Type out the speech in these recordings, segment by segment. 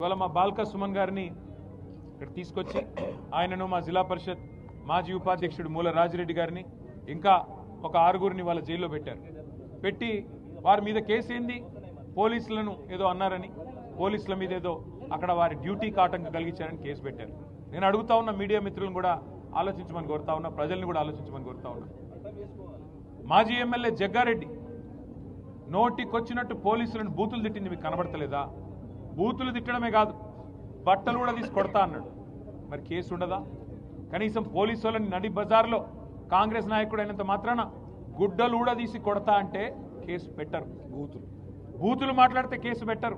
ఇవాళ మా బాల్క సుమన్ గారిని ఇక్కడ తీసుకొచ్చి ఆయనను మా జిల్లా పరిషత్ మాజీ ఉపాధ్యక్షుడు మూల రాజిరెడ్డి గారిని ఇంకా ఒక 6గురిని వాళ్ళ జైల్లో పెట్టారు. పెట్టి వారి మీద కేసు ఏంది, పోలీసులను ఏదో అన్నారని, పోలీసుల మీద ఏదో అక్కడ వారి డ్యూటీకి ఆటంకం కలిగించారని కేసు పెట్టారు. నేను అడుగుతా ఉన్న మీడియా మిత్రులను కూడా ఆలోచించమని కోరుతా ఉన్నా, ప్రజల్ని కూడా ఆలోచించమని కోరుతా ఉన్నా. మాజీ ఎమ్మెల్యే జగ్గారెడ్డి నోటికొచ్చినట్టు పోలీసులను బూతులు తిట్టింది మీకు కనబడతలేదా? బూతులు తిట్టడమే కాదు, బట్టలు కూడా తీసి కొడతా అన్నాడు. మరి కేసు ఉండదా? కనీసం పోలీసు వాళ్ళని నడి బజార్లో కాంగ్రెస్ నాయకుడు అయినంత మాత్రాన గుడ్డలు కూడా తీసి కొడతా అంటే కేసు పెట్టరు. బూతులు మాట్లాడితే కేసు పెట్టరు.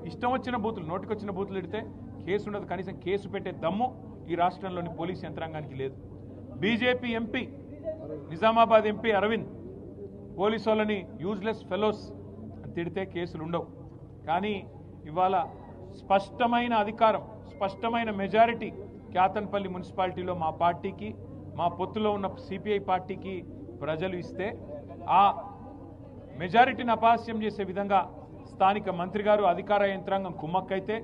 ఇష్టం వచ్చిన బూతులు, నోటికొచ్చిన బూతులు తిడితే కేసు ఉండదు. కనీసం కేసు పెట్టే దమ్ము ఈ రాష్ట్రంలోని పోలీసు యంత్రాంగానికి లేదు. BJP MP, Nizamabad MP Arvind police వాళ్ళని యూజ్లెస్ ఫెలోస్ అని తిడితే కేసులు ఉండవు. కానీ ఇవాళ స్పష్టమైన అధికారం, స్పష్టమైన మెజారిటీ క్యాతన్పల్లి మున్సిపాలిటీలో మా పార్టీకి, మా పొత్తులో ఉన్న సిపిఐ పార్టీకి ప్రజలు ఇస్తే ఆ మెజారిటీని అపహాస్యం చేసే విధంగా స్థానిక మంత్రి గారు, అధికార యంత్రాంగం కుమ్మక్కైతే,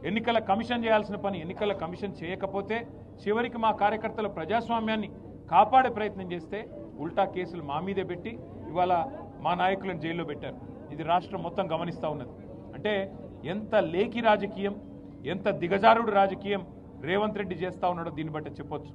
ఎన్నికల కమిషన్ చేయాల్సిన పని ఎన్నికల కమిషన్ చేయకపోతే, చివరికి మా కార్యకర్తల ప్రజాస్వామ్యాన్ని కాపాడే ప్రయత్నం చేస్తే ఉల్టా కేసులు మా మీదే పెట్టి ఇవాళ మా నాయకులను జైల్లో పెట్టారు. ఇది రాష్ట్రం మొత్తం గమనిస్తూ ఉన్నది. అంటే ఎంత లేఖి రాజకీయం, ఎంత దిగజారుడు రాజకీయం రేవంత్ రెడ్డి చేస్తా ఉన్నాడో దీన్ని బట్టి చెప్పొచ్చు.